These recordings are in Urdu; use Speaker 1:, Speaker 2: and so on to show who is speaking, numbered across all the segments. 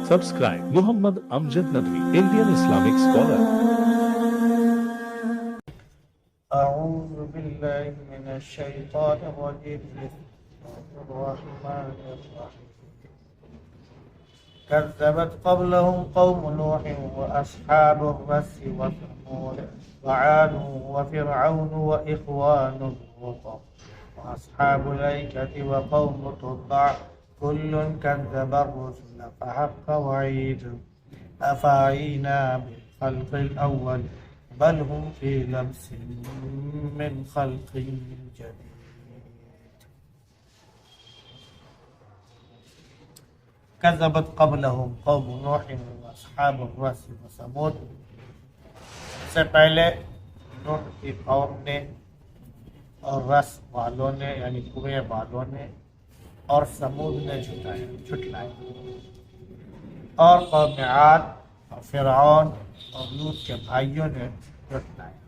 Speaker 1: Subscribe Muhammad Amjad Nadwi, Indian Islamic scholar.
Speaker 2: أعوذ بالله من الشيطان الرجيم بسم الله الرحمن الرحيم كذبت قبلهم قوم نوح وأصحاب الرس وثمود وعاد وفرعون وإخوان لوط وأصحاب الأيكة وقوم تبع كل كذب الرسل فحق وعيد أفعينا بالخلق الأول بل هم في لبس من خلق جديد. كذبت قبلهم قوم نوح واصحاب الرس وثمود. سے پہلے نوح کی قوم نے اور رس والوں نے یعنی کنویں والوں نے اور ثمود نے جھٹلایا اور قوم عاد اور فرعون اور لوط کے بھائیوں نے جھٹلایا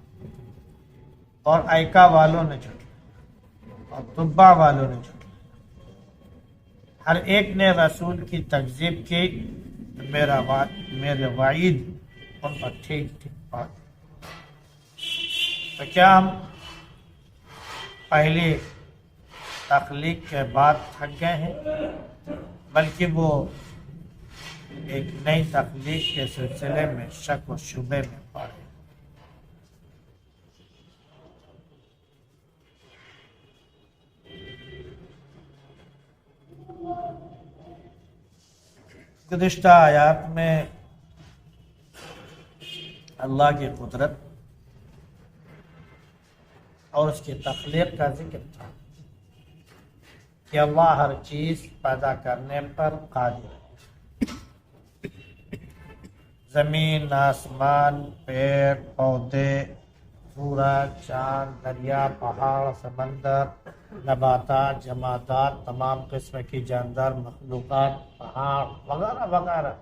Speaker 2: اور ایکا والوں نے جھٹلایا اور تبع والوں نے جھٹلایا. ہر ایک نے رسول کی تکذیب کی. میرے وعید ان پر ٹھیک ٹھیک پڑ. تو کیا ہم پہلی تخلیق کے بعد تھک گئے ہیں بلکہ وہ ایک نئی تخلیق کے سلسلے میں شک و شبے میں پڑے. گزشتہ آیات میں اللہ کی قدرت اور اس کی تخلیق کا ذکر تھا کہ اللہ ہر چیز پیدا کرنے پر قادر ہے. زمین، آسمان، پیڑ پودے، سورج، چاند، دریا، پہاڑ، سمندر، نباتات، جمادات، تمام قسم کی جاندار مخلوقات، پہاڑ وغیرہ وغیرہ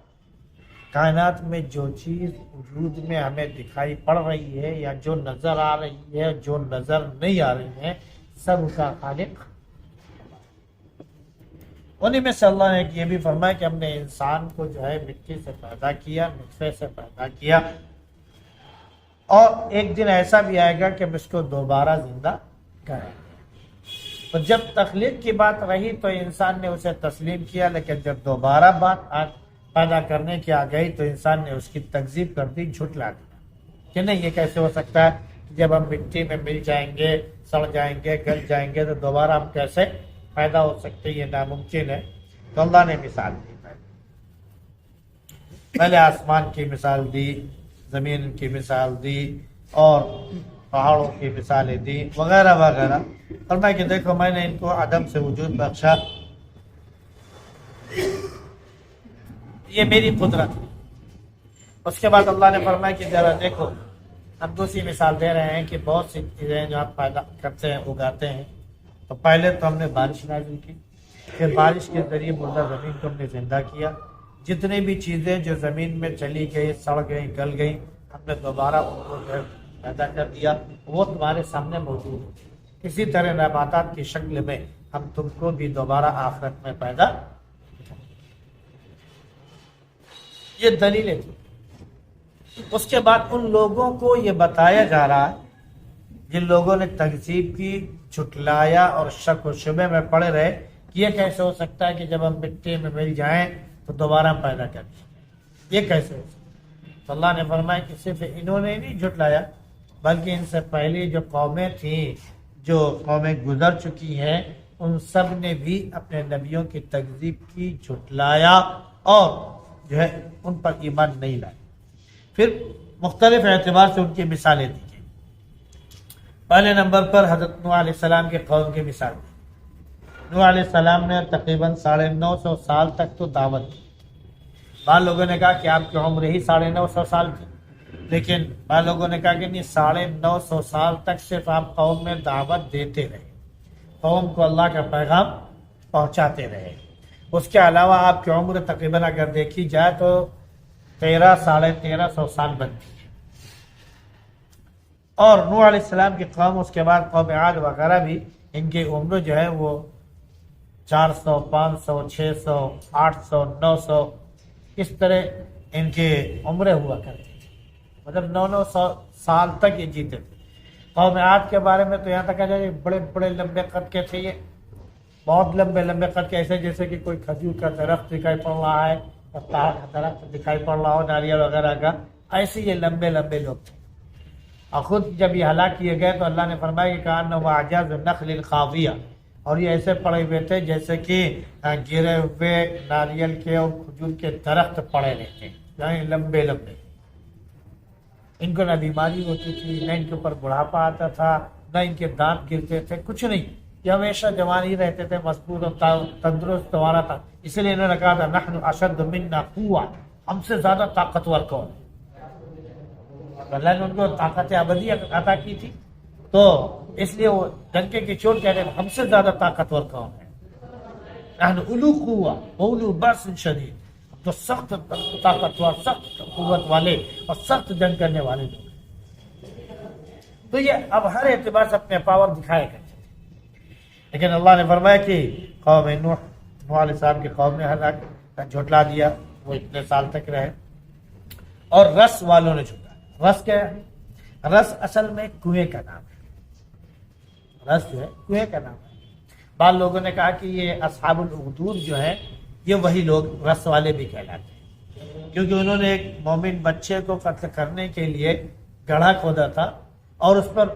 Speaker 2: کائنات میں جو چیز وجود میں ہمیں دکھائی پڑ رہی ہے یا جو نظر آ رہی ہے جو نظر نہیں آ رہی ہے سب کا خالق. انہی میں سے اللہ نے یہ بھی فرمایا کہ ہم نے انسان کو جو ہے مٹی سے پیدا کیا، نطفے سے پیدا کیا اور ایک دن ایسا بھی آئے گا کہ ہم اس کو دوبارہ زندہ کریں گے. تو جب تخلیق کی بات رہی تو انسان نے اسے تسلیم کیا، لیکن جب دوبارہ بات پیدا کرنے کی آ گئی تو انسان نے اس کی تکذیب کر دی، جھٹلا دیا کہ نہیں یہ کیسے ہو سکتا ہے. جب ہم مٹی میں مل جائیں گے، سڑ جائیں گے، گل جائیں گے تو دوبارہ ہم کیسے پیدا ہو سکتے، یہ ناممکن ہے. تو اللہ نے مثال دی. پہلے آسمان کی مثال دی، زمین کی مثال دی اور پہاڑوں کی مثالیں دی وغیرہ وغیرہ. فرمایا کہ دیکھو میں نے ان کو عدم سے وجود بخشا، یہ میری قدرت ہے. اس کے بعد اللہ نے فرمایا کہ ذرا دیکھو ہم دوسری مثال دے رہے ہیں کہ بہت سی چیزیں جو آپ پیدا کرتے ہیں اگاتے ہیں. تو پہلے تو ہم نے بارش نازل کی، پھر بارش کے ذریعے مردہ زمین کو ہم نے زندہ کیا. جتنی بھی چیزیں جو زمین میں چلی گئی، سڑ گئی، گل گئی، ہم نے دوبارہ ان کو پیدا کر دیا. وہ تمہارے سامنے موجود ہے. اسی طرح نباتات کی شکل میں ہم تم کو بھی دوبارہ آخرت میں پیدا. یہ دلیلیں تھی. اس کے بعد ان لوگوں کو یہ بتایا جا رہا ہے جن لوگوں نے تکذیب کی، جھٹلایا اور شک و شبے میں پڑے رہے کہ یہ کیسے ہو سکتا ہے کہ جب ہم مٹی میں مل جائیں تو دوبارہ ہم پیدا کر دیں، یہ کیسے ہو سکتا ہے. تو اللہ نے فرمایا کہ صرف انہوں نے نہیں جھٹلایا بلکہ ان سے پہلی جو قومیں تھیں، جو قومیں گزر چکی ہیں، ان سب نے بھی اپنے نبیوں کی تکذیب کی، جھٹلایا اور جو ہے ان پر ایمان نہیں لائے. پھر مختلف اعتبار سے ان کی مثالیں دی گئی. پہلے نمبر پر حضرت نوح علیہ السلام کے قوم کی مثال دی. نوح علیہ السلام نے تقریباً 950 سال تک تو دعوت دی. بعض لوگوں نے کہا کہ آپ کی عمر ہی 950 سال کی، لیکن بعض لوگوں نے کہا کہ نہیں 950 سال تک صرف آپ قوم میں دعوت دیتے رہے، قوم کو اللہ کا پیغام پہنچاتے رہے. اس کے علاوہ آپ کی عمر تقریباً اگر دیکھی جائے تو 1300 سال بنتی ہے. اور نوح علیہ السلام کی قوم، اس کے بعد قوم عاد وغیرہ بھی، ان کی عمر جو ہے وہ 400 500 600 800 900 اس طرح ان کے عمریں ہوا کرتی تھی، مطلب 900 سال تک یہ جیتے تھے۔ قوم عاد کے بارے میں تو یہاں تک کہ بڑے بڑے لمبے قد کے تھے، یہ بہت لمبے لمبے قد کے، ایسے جیسے کہ کوئی کھجور کا درخت دکھائی پڑ رہا ہے، درخت دکھائی پڑ رہا ہو ناریل وغیرہ کا، ایسے یہ لمبے لمبے لوگ تھے۔ اور خود جب یہ ہلاک کیے گئے تو اللہ نے فرمایا کہ کأنهم أعجاز النخل الخاویہ، اور یہ ایسے پڑے ہوئے تھے جیسے کہ گرے ہوئے ناریل کے اور کھجور کے درخت پڑے رہتے، یعنی لمبے لمبے۔ ان کو نہ بیماری ہوتی تھی، نہ ان کے اوپر بڑھاپا آتا تھا، نہ ان کے دانت گرتے تھے، کچھ نہیں، یہ ہمیشہ جوان ہی رہتے تھے، مضبوط اور تندرست ہمارا تھا۔ اس لیے انہوں نے کہا تھا نحن اشد منا قوة، ہم سے زیادہ طاقتور کون؟ اللہ نے ان کو طاقت ابدی عطا کی تھی، تو اس لیے وہ ڈنکے کی چوٹ کہتے ہیں ہم سے زیادہ طاقتور کون ہے؟ نحن اولو قوة اولو بأس شدید، تو سخت طاقتور، سخت قوت والے اور سخت جنگ کرنے والے لوگ ہیں۔ تو یہ اب ہر اعتبار سے اپنے پاور دکھایا کرتے تھے، لیکن اللہ نے فرمایا کہ قوم نوح علیہ السلام کی قوم نے ہلاک جھٹلا دیا، وہ اتنے سال تک رہے، اور رس والوں نے جھٹلا۔ رس کیا ہے؟ رس اصل میں کنویں کا نام ہے، رس جو ہے کنویں کا نام ہے۔ بعض لوگوں نے کہا کہ یہ اصحاب الاخدود جو ہے یہ وہی لوگ رس والے بھی کہلاتے ہیں، کیونکہ انہوں نے ایک مومن بچے کو قتل کرنے کے لیے گڑھا کھودا تھا، اور اس پر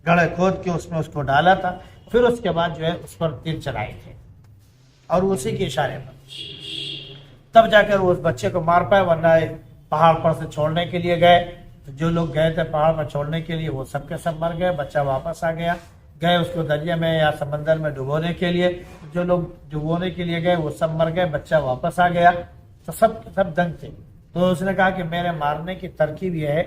Speaker 2: گڑھے کھود کے اس میں اس کو ڈالا تھا، پھر اس کے بعد جو ہے اس پر تیر چلائے تھے، اور اسی کے اشارے پر تب جا کر وہ اس بچے کو مار پائے، ورنہ پہاڑ پر سے چھوڑنے کے لیے گئے تو جو لوگ گئے تھے پہاڑ پر چھوڑنے کے لیے وہ سب کے سب مر گئے، بچہ واپس آ گیا۔ گئے اس کو دریا میں یا سمندر میں ڈبونے کے لیے، جو لوگ ڈبونے کے لیے گئے وہ سب مر گئے، بچہ واپس آ گیا، تو سب دنگ تھے۔ تو اس نے کہا کہ میرے مارنے کی ترکیب یہ ہے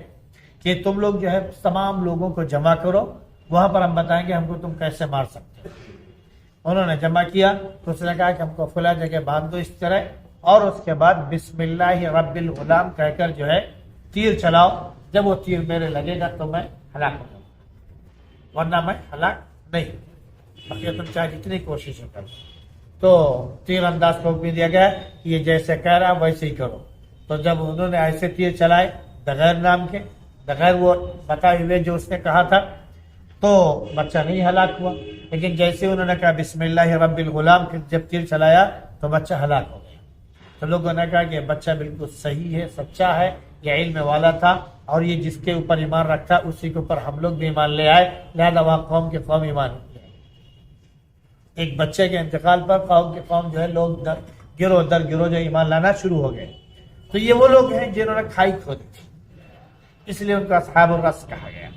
Speaker 2: کہ تم لوگ جو ہے تمام لوگوں کو جمع کرو، وہاں پر ہم بتائیں گے ہم کو تم کیسے مار سکتے ہو۔ انہوں نے جمع کیا تو اس نے کہا کہ ہم کو فلاں جگہ باندھ دو اس طرح، اور اس کے بعد بسم اللہ رب الغلام کہہ کر جو ہے تیر چلاؤ، جب وہ تیر میرے لگے گا تو میں ہلاک ہو جاؤں گا، ورنہ میں ہلاک نہیں، باقی تم چاہے جتنی کوشش کرو۔ تو تیر انداز کو بھی دیا گیا کہ یہ جیسے کہہ رہا ویسے ہی کرو۔ تو جب انہوں نے ایسے تیر چلائے بغیر نام کے، بغیر وہ بتائے ہوئے جو اس نے کہا تھا، تو بچہ نہیں ہلاک ہوا، لیکن جیسے انہوں نے کہا بسم اللہ رب الغلام، جب تیر چلایا تو بچہ ہلاک ہو گیا۔ تو لوگوں نے کہا کہ بچہ بالکل صحیح ہے، سچا ہے، یہ علم والا تھا، اور یہ جس کے اوپر ایمان رکھتا اسی کے اوپر ہم لوگ بھی ایمان لے آئے، لہذا وہاں قوم کے قوم ایمان لے آئے۔ ایک بچے کے انتقال پر قوم کے قوم جو ہے لوگ گروہ در گروہ جو ایمان لانا شروع ہو گئے۔ تو یہ وہ لوگ ہیں جنہوں نے کھائی کھودی تھی، اس لیے ان کو اصحاب الرس کہا گیا۔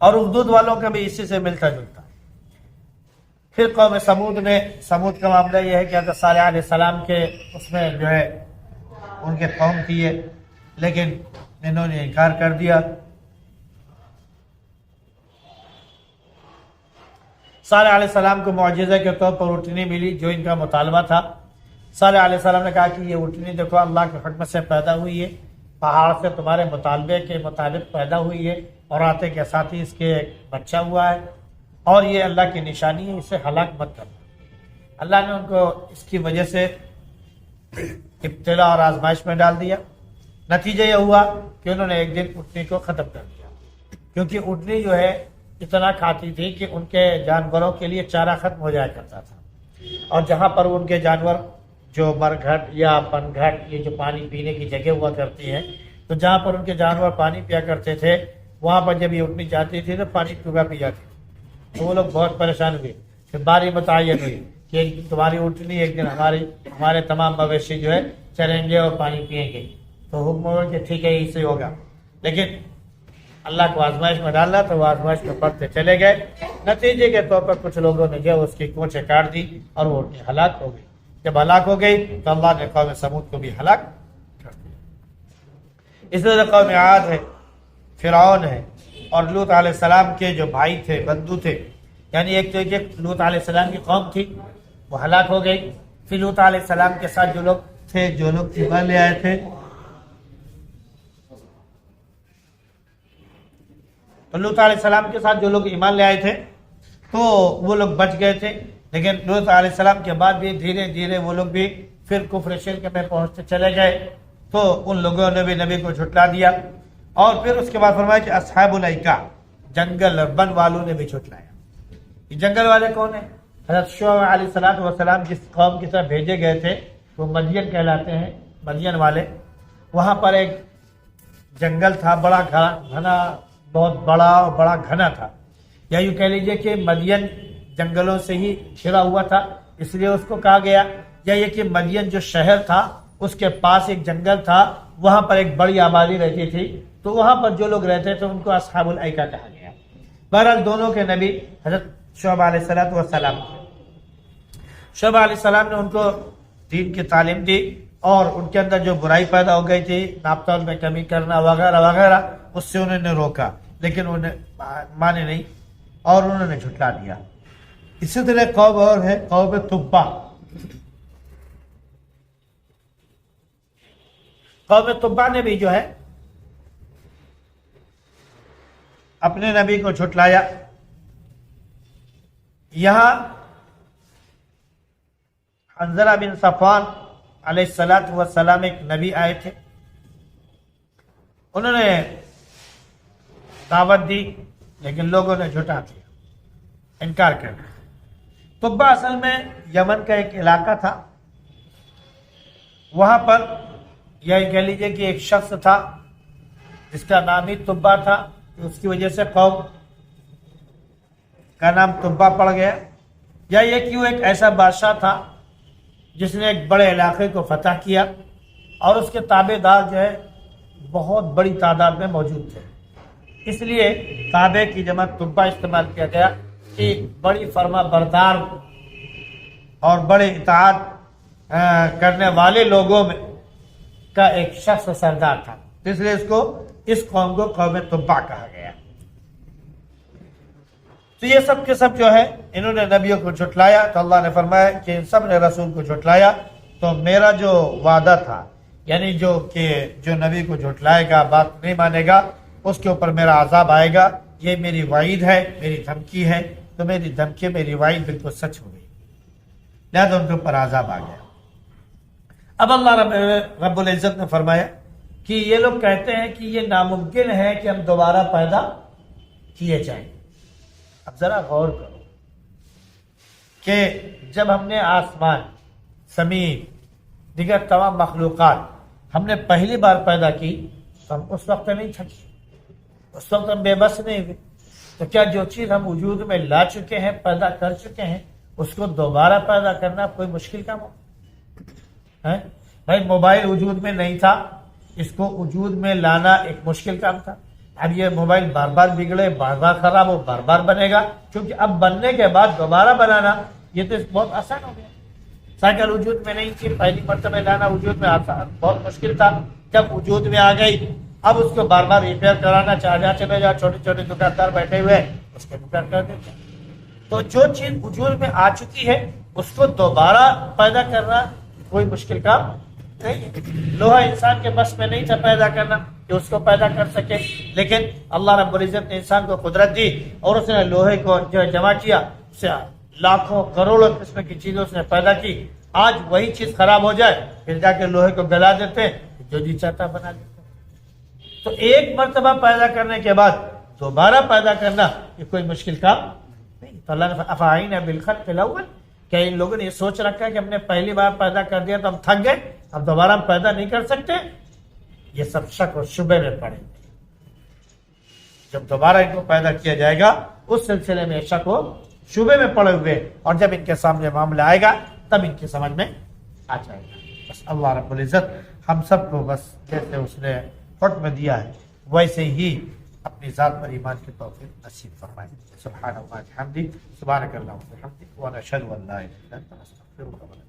Speaker 2: اور اخدود والوں کا بھی اسی سے ملتا جلتا ہے۔ پھر قوم سمود کا معاملہ یہ ہے کہ حضرت صالح علیہ السلام کے اس میں جو ہے ان کے قوم تھی یہ، لیکن انہوں نے انکار کر دیا۔ صالح علیہ السلام کو معجزہ کے طور پر اٹھنی ملی جو ان کا مطالبہ تھا۔ صالح علیہ السلام نے کہا کہ یہ اٹھنی دیکھو اللہ کے حکم سے پیدا ہوئی ہے، پہاڑ سے تمہارے مطالبے کے مطابق پیدا ہوئی ہے، اور آتے کے ساتھ ہی اس کے ایک بچہ ہوا ہے، اور یہ اللہ کی نشانی ہے، اسے ہلاک مت کرنا۔ اللہ نے ان کو اس کی وجہ سے ابتلا اور آزمائش میں ڈال دیا۔ نتیجہ یہ ہوا کہ انہوں نے ایک دن اٹھنی کو ختم کر دیا، کیونکہ اٹھنی جو ہے اتنا کھاتی تھی کہ ان کے جانوروں کے لیے چارہ ختم ہو جایا کرتا تھا، اور جہاں پر ان کے جانور جو مرگھٹ یا پنگھٹ یہ جو پانی پینے کی جگہ ہوا کرتی ہے، تو جہاں پر ان کے جانور پانی پیا کرتے تھے وہاں پر جب یہ اٹھنی جاتی تھی تو پانی ٹوبا پی جاتی تھی۔ تو وہ لوگ بہت پریشان ہوئے، پھر باری متعین ہوئی کہ تمہاری اٹھنی ایک دن ہمارے تمام مویشی جو ہے چریں گے اور پانی پیئیں گے۔ تو حکم ہوا کہ ٹھیک ہے اس سے ہوگا، لیکن اللہ کو آزمائش میں ڈالنا تو وہ آزمائش میں پڑھتے چلے گئے۔ نتیجے کے طور پر کچھ لوگوں نے جو اس کی کوچیں کاٹ دی اور وہ اٹھنی ہلاک ہو گئی۔ جب ہلاک ہو گئی تو اللہ نے قوم سمود کو بھی ہلاک کر دیا۔ اس طرح قوم عاد ہے، فرعون ہے، اور لوط علیہ السلام کے جو بھائی تھے، بندو تھے، یعنی ایک تو لوط علیہ السلام کی قوم تھی وہ ہلاک ہو گئی۔ پھر لوط علیہ السلام کے ساتھ جو لوگ ایمان لے آئے تھے، تو لوط علیہ السلام کے ساتھ جو لوگ ایمان لے آئے تھے تو وہ لوگ بچ گئے تھے، لیکن لوط علیہ السلام کے بعد بھی دھیرے دھیرے وہ لوگ بھی پھر کفر شرک میں پہنچتے چلے گئے، تو ان لوگوں نے بھی نبی کو جھٹلا دیا. اور پھر اس کے بعد فرمایا کہ اصحاب الایکہ، جنگل بن والوں نے بھی جھٹلایا. یہ جنگل والے کون ہیں؟ حضرت شعیب علیہ السلام جس قوم کی طرف بھیجے گئے تھے وہ مدین کہلاتے ہیں، مدین والے. وہاں پر ایک جنگل تھا، بڑا گھنا، بہت بڑا اور بڑا گھنا تھا، یا یوں کہہ لیجئے کہ مدین جنگلوں سے ہی گھرا ہوا تھا، اس لیے اس کو کہا گیا. یا یہ کہ مدین جو شہر تھا اس کے پاس ایک جنگل تھا، وہاں پر ایک بڑی آبادی رہتی تھی، تو وہاں پر جو لوگ رہتے تھے ان کو اصحاب الایکہ کہا گیا. بہرحال دونوں کے نبی حضرت شعیب علیہ السلام شعیب علیہ السلام نے ان کو دین کی تعلیم دی، اور ان کے اندر جو برائی پیدا ہو گئی تھی، ناپ تول میں کمی کرنا وغیرہ وغیرہ، اس سے انہوں نے روکا، لیکن انہیں مانے نہیں اور انہوں نے جھٹلا دیا. اسی طرح قوم اور ہے، قوم تبع. قوم تبع نے بھی جو ہے اپنے نبی کو جھٹلایا. یہاں حنظلہ بن صفوان علیہ السلام ایک نبی آئے تھے، انہوں نے دعوت دی لیکن لوگوں نے جھٹا دیا، انکار کر دیا. تبع اصل میں یمن کا ایک علاقہ تھا، وہاں پر یہ کہہ لیجئے کہ ایک شخص تھا جس کا نام ہی تبع تھا، اس کی وجہ سے قوم کا نام تبع پڑ گیا. یا یہ کہ وہ ایک ایسا بادشاہ تھا جس نے ایک بڑے علاقے کو فتح کیا اور اس کے تابع دار جو ہے بہت بڑی تعداد میں موجود تھے، اس لیے تابع کی جمع تبع استعمال کیا گیا. ایک بڑی فرما بردار اور بڑے اطاعت کرنے والے لوگوں میں کا ایک شخص سردار تھا، اس لیے اس قوم کو قوم تبع کہا گیا. تو یہ سب کے سب جو ہے انہوں نے نبیوں کو جھٹلایا، تو اللہ نے فرمایا کہ ان سب نے رسول کو جھٹلایا، تو میرا جو وعدہ تھا، یعنی جو نبی کو جھٹلائے گا، بات نہیں مانے گا، اس کے اوپر میرا عذاب آئے گا، یہ میری وعید ہے، میری دھمکی ہے. تو میری دھمکی، میری وعید بالکل سچ ہو گئی، لہذا ان کے اوپر عذاب آ گیا. اب اللہ رب العزت نے فرمایا کہ یہ لوگ کہتے ہیں کہ یہ ناممکن ہے کہ ہم دوبارہ پیدا کیے جائیں. اب ذرا غور کرو کہ جب ہم نے آسمان، زمین، دیگر تمام مخلوقات ہم نے پہلی بار پیدا کی تو ہم اس وقت نہیں تھکی، اس وقت ہم بے بس نہیں ہوئے. تو کیا جو چیز ہم وجود میں لا چکے ہیں، پیدا کر چکے ہیں، اس کو دوبارہ پیدا کرنا کوئی مشکل کام ہو؟ بھائی موبائل وجود میں نہیں تھا، اس کو وجود میں لانا ایک مشکل کام تھا. اب یہ موبائل بار بار بگڑے، بار بار خراب ہو، بار بار بنے گا، کیونکہ اب بننے کے بعد دوبارہ بنانا یہ تو بہت آسان ہو گیا. سائیکل وجود میں نہیں تھی، پہلی مرتبہ لانا وجود میں آسان بہت مشکل تھا، جب وجود میں آ گئی اب اس کو بار بار ریپیئر کرانا، جہاں چلے جاؤ، چھوٹے چھوٹے دکاندار بیٹھے ہوئے اس کے ریپیئر کر دیتے. تو جو چیز وجود میں آ چکی ہے اس کو دوبارہ پیدا کرنا کوئی مشکل کام نہیں ہے. لوہا انسان کے بس میں نہیں تھا پیدا کرنا کہ اس کو پیدا کر سکے، لیکن اللہ رب العزت نے انسان کو قدرت دی اور اس نے لوہے کو جو جمع کیا، اسے لاکھوں کروڑوں قسم کی چیزوں سے پیدا کی. آج وہی چیز خراب ہو جائے پھر جا کے لوہے کو گلا دیتے ہیں، جو جی چاہتا بنا دیتے. تو ایک مرتبہ پیدا کرنے کے بعد دوبارہ پیدا کرنا یہ کوئی مشکل کام نہیں. تو اللہ نے افعین بالخلق الاول، کیا ان لوگوں نے یہ سوچ رکھا ہے کہ ہم نے پہلی بار پیدا کر دیا تو ہم تھک گئے، اب دوبارہ ہم پیدا نہیں کر سکتے؟ یہ سب شک اور شبے میں پڑیں گے. جب دوبارہ ان کو پیدا کیا جائے گا اس سلسلے میں شک و شبے میں پڑے ہوئے، اور جب ان کے سامنے معاملہ آئے گا تب ان کی سمجھ میں آ جائے گا. بس اللہ رب العزت ہم سب کو بس جیسے اس نے حکم دیا ہے ویسے ہی اپنی ذات پر ایمان کی توفیق نصیب فرمائے. سبحان اللہ بحمدہ، سبحانک اللہم وبحمدک، ونشہد ان لا الہ الا انت، نستغفرک ونتوب الیک.